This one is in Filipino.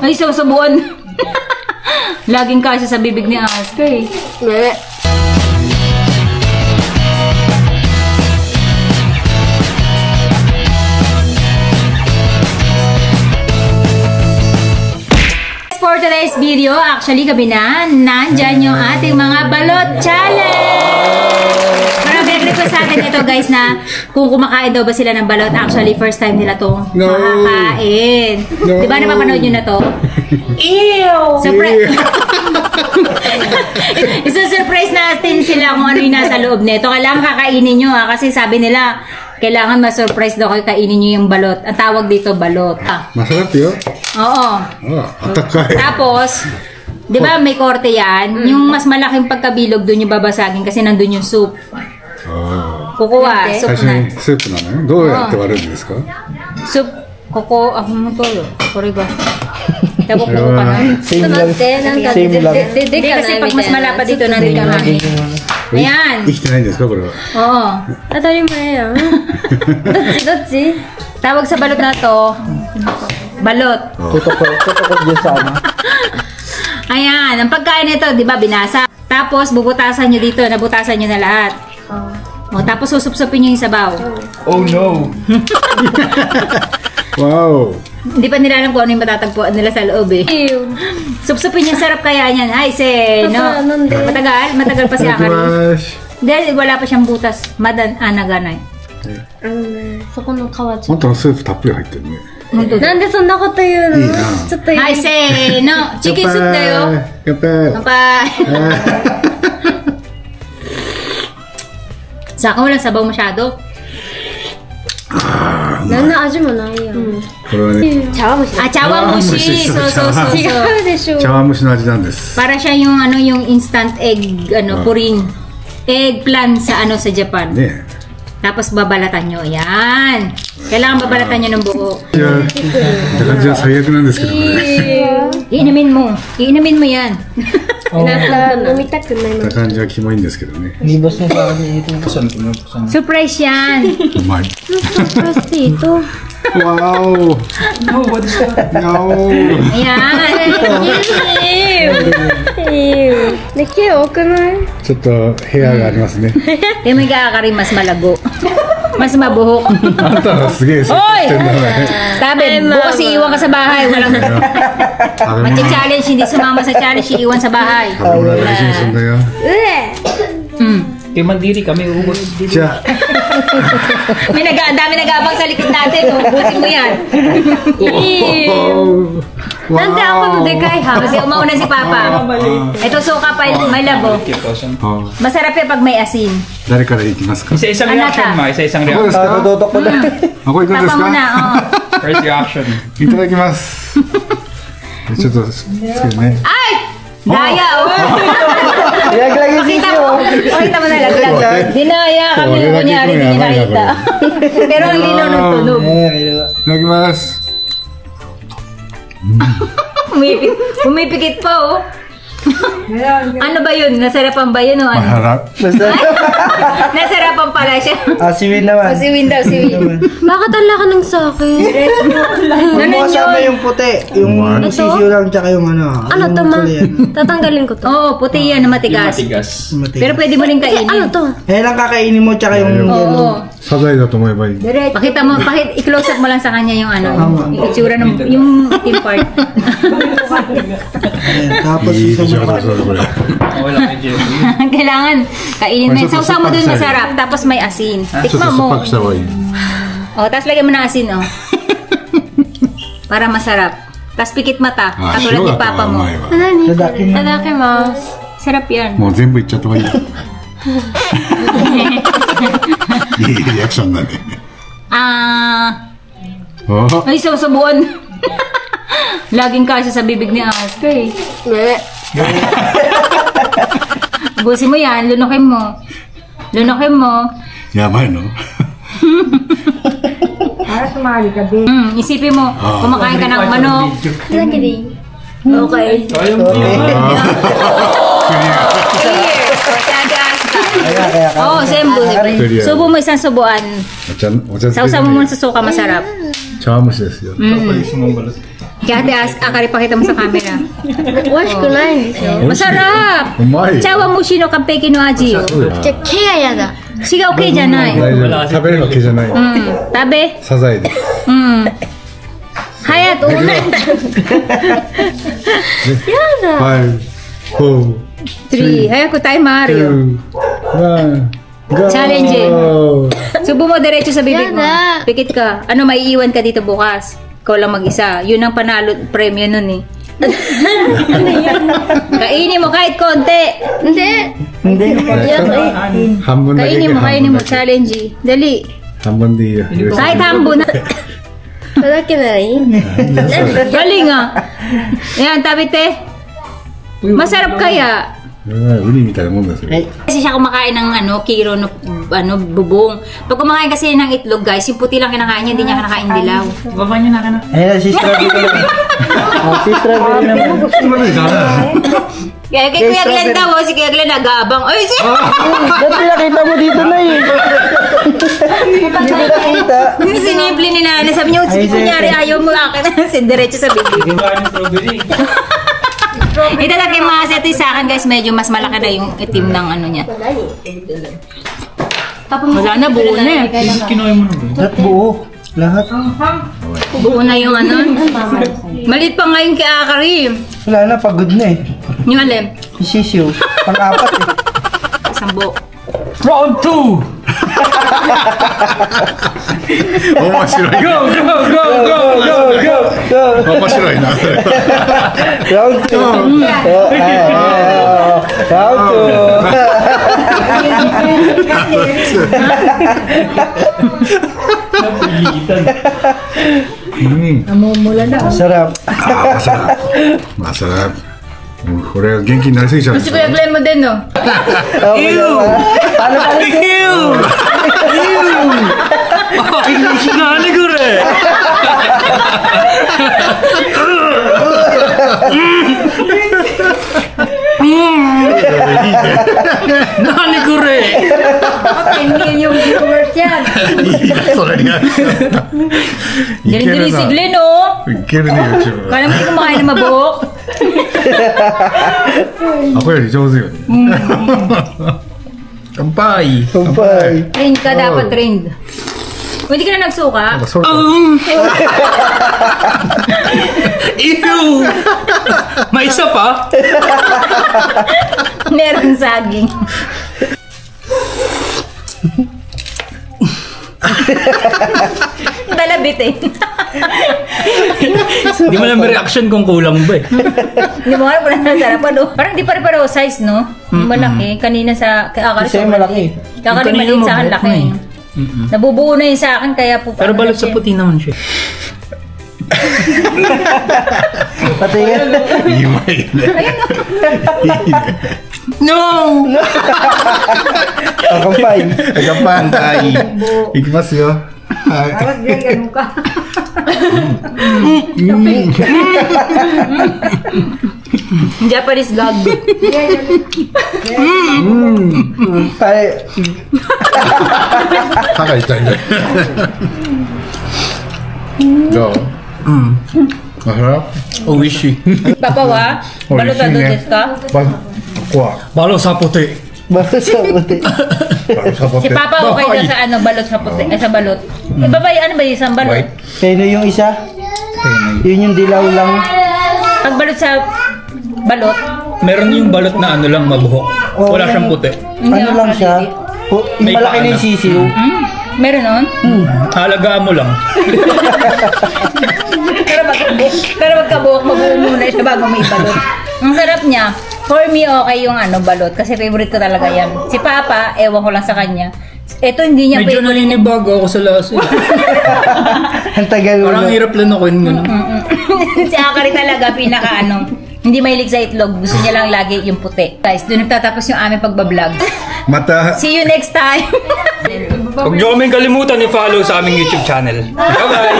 Ay, susubuan. Laging kasya sa bibig ni Aska eh. For today's video, actually gabi na, nandyan yung ating mga balot challenge! Marami request sa akin ito guys na kung kumakain daw ba sila ng balot. Actually, first time nila itong makakain. Diba napapanood nyo na to? Ew! Isa-surprise natin sila kung ano yung nasa loob nito. Kailangan kakainin nyo ha, kasi sabi nila, kailangan ma-surprise daw kayo kainin nyo yung balot. Ang tawag dito, balot. Masarap yun? Oo. Atakay. Tapos, di ba may korte yan? Yung mas malaking pagkabilog doon yung babasagin kasi nandun yung soup. Kukuha, soup na. Soup na no? どうやって割るんですか? Soup, kuko, ako mo to. Kore ba? Tapos kuko ka na. Same lang. Hindi kasi pag mas malapad dito, nandun ka namin. Ayan. 生きてないんですかこれは? Oo. Atarimae yan. Dotsi? Tawag sa balot na to, balot. Tutok dyan sa ano. Ayan, ang pagkain nito, di ba, binasa. Tapos, bubutasan nyo dito, nabutasan nyo na lahat. O, tapos susupsupin nyo yung sabaw. Oh no! Wow! Hindi pa nila alam kung ano yung matatagpuan nila sa loob eh. Ew. Supsupin yung sarap kaya niyan. Ay, no? Matagal? Matagal pa si Akari. Dahil wala pa siyang butas. Naganay. そこの皮ちょっと。本当のスープたっぷり入ってるね。なんでそんなこと言うの？いいな。ちょっといい。はい、せーの。チキンスープだよ。乾杯。乾杯。Sa akin walang sabaw masyado. 何の味もないやん。これはね、 茶碗蒸し。 Ah, chawanmushi. So. 違うでしょ。茶碗蒸しの味なんです。 Para siya yung instant egg, puring. Eggplant sa sa Japan. ね。 Tapos babalatan nyo. Ayan. Kailangan babalatan nyo ng buo. いや、って感じは最悪なんですけどね。 Iinumin mo. Iinumin mo yan. 飲みたくないの。って感じはキモいんですけどね。 Libos mo sa akin ito. Surprise yan. うまい。 Surprise dito. Wow! No, what is that? No! Ayan. Ew. Laki, okay na. ちょっと部屋がありますね。 Kaya may kakari mas malago. Mas mabuhok. あんたはすげえ接客してんだね。 Sabi, bukas iiwan ka sa bahay. Walang matcha-challenge. Hindi sumama sa challenge. Iiwan sa bahay. 食べ物大事にすんだよ。 Kay Mandiri kami ubos. じゃあ。 Dami nag-aabang sa likod natin. Ubusin mo yan. Nante ako no dekay ha. Kasi umauna si Papa. Ito suka pa may labo. Masarap yan pag may asin. 誰から行きますか? Isa-isang reaction ma. Isa-isang ここです reaction. か? ここ行くんです Papa か? muna. First reaction. いただきます。ちょっとつけるね。 Ay! Daya oh! Lagi-lagi Pakita mo. Pakita mo na laglag. Dinaya kami nung kunyari. Hindi nakita. Pero ang linaw ng tunog. いただきます。 Umipikit pa oh. Ano ba yun? Nasarapan ba yun o ano? Maharap. Nasarapan pala siya. Siwin naman. Siwin daw, siwin. Bakit ang laki ng sakit? Ganun Kasama yun. yung puti. Yung sisiyo lang tsaka yung ano. Ano to ma? Tatanggalin ko to. Oo, puti yan na matigas. Matigas. Pero pwede mo rin kainin. Ano to? Eh lang kakainin mo tsaka yung Oo. サザエだと思えばいい。 Pakita mo, i-close up mo lang sa kanya yung yung itsura ng yung team part. Tapos Wala kay Jerry. Kailangan kainin mo. Sausaw mo dun masarap, tapos may asin. ちょっと Tikman 酸っ mo. ぱくした方がいい。 Oh, tapos lagyan mo ng asin, oh. Para masarap. Tapos pikit mata, あ、 katulad 塩 ni だと Papa う mo. まいわ。 Tadakimasu. Sarap yan. もう全部いっちゃった方がいい。いいリアクションだね。 Ay, susubuan. Laging kasya sa bibig ni Aska eh. Busin mo yan, lunukin mo. Lunukin mo. やばいの? Isipin mo, kumakain ka ng manok. Okay. Kaya mo yun. Clear. Sabi Aska. Kaya ka. Oo, sembo. Korea. Subo mo isang subuan. Sausaw mo muna sa suka, masarap. Chamushi desu yo. Kaya ate, akari pakita mo sa camera. 美味しくないんですよ。 Masarap! うまいよ。 Chawa mushi no kampeki no aji yo. じゃあ、毛がやだ。 Siga okay じゃない。大丈夫。食べるわけじゃない。Tabe. サザエです。Hayat, una. 5、4、 3. Hayako tayo, Mario. 2、1、Challenge. Subo mo diretso sa bibig mo. Yada. Pikit ka. Ano, maiiwan ka dito bukas. Ikaw lang mag-isa. Yun ang panalo, premyo nun eh. Kainin mo kahit konti. Hindi. Hambun na Kainin mo. Challenge. Dali. Hambun de iyo. Kahit hambon. それだけならいい Galing ah. Ayan, tabi te. Masarap kaya. ウニみたいなもんですよ。 Kasi siya kumakain ng kiro no, bubong. Pag kumakain kasi ng itlog guys, yung puti lang kinakain niya, hindi niya kinakain dilaw. Baba niyo na ka na. Ayun, si strawberry naman. Si strawberry naman. Kaya kay Kuya Glenn daw, si Kuya Glenn nag-aabang. Ay, siya! Ba't pinakita mo dito na eh? Hindi mo nakita. Sinimple ni Nana. Sabi niya, kunyari ayaw mo akin. Diretso sa bibig. Di ba yung strawberry? Ito lang kay Mas, ito yung sa akin guys, medyo mas malaki na yung itim ng ano niya. Wala na, buo na eh. Kinoy mo na ba? Lahat buo. Lahat. Buo na yung ano. Malit pa ngayon kay Akari. Wala na, pagod na eh. Yung alin, Si Sisyo. Pang-apat eh. isang buo. Round 2! 面白い。 Go, go, go, go, go, go! 面白いな。 Round 2. Round 2. Sarap. Masarap. Masarap. これ元気になりすぎちゃうんで Si すよ Kuya Glenn mo din, no? Okay naman. Paano pa rin? Nani ko rin! Nani ko rin! 10 million viewers yan. それが。いけ Galing-galing る si な。 Glenn, oh. いけるね、YouTube。 Kala mo hindi kumakain na mabuhok? akoより上手よね。 Kampay! Kumpay. Trained ka, dapat trained. Kung hindi ka na nagsuka, なんかそれ。 Ew! May isa pa? meron saging. Dalabit eh. Hindi mo lang may reaction kung kulang ba eh. Hindi mo alam kung nasarap. Parang di pare-pareho size, no? Yung malaki. Kanina sa Akari Isa yung malaki. Akari Yung kanina maliit sa akin, mabuhok laki. na eh. Nabubuo na yun sa akin, kaya po. Pero balot sa puti naman siya. Pati yan. いいわいいね。いいね。 No! Kumpay. 乾杯。いきますよ。はい。 Tapos ganun ka. Japanese gag. Pare. 歯が痛いね。どう？Masarap? Oishi. Papa wa? Balotado desu ka? Kuha. Balo sa puti. Basta sa puti. Si Papa okay daw sa ano, balot sa puti, sa balot. Iba ba ano ba yung isang balot? White. Kaya yung isa? Yun yung dilaw lang. Pag balot sa balot, Meron yung balot na ano lang mabuhok. Wala siyang puti. Ano lang siya? Yung May malaki na yung paano. sisiw. meron nun? Halagaan mo lang. Pero magkabuhok, mabuo muna siya bago may balot. Ang sarap niya. For me, okay yung ano, balot. Kasi favorite ko talaga yan. Si Papa, ewan ko lang sa kanya. Ito hindi niya Medyo naninibago ako sa lasa. Ang tagal mo Parang na. hirap lang ako yun. Si Akari talaga, pinaka ano, hindi mahilig sa itlog. Gusto niya lang lagi yung puti. Guys, doon nagtatapos yung aming pagbablog. Mata. See you next time! Huwag niyo kaming kalimutan i-follow sa aming YouTube channel. Bye-bye!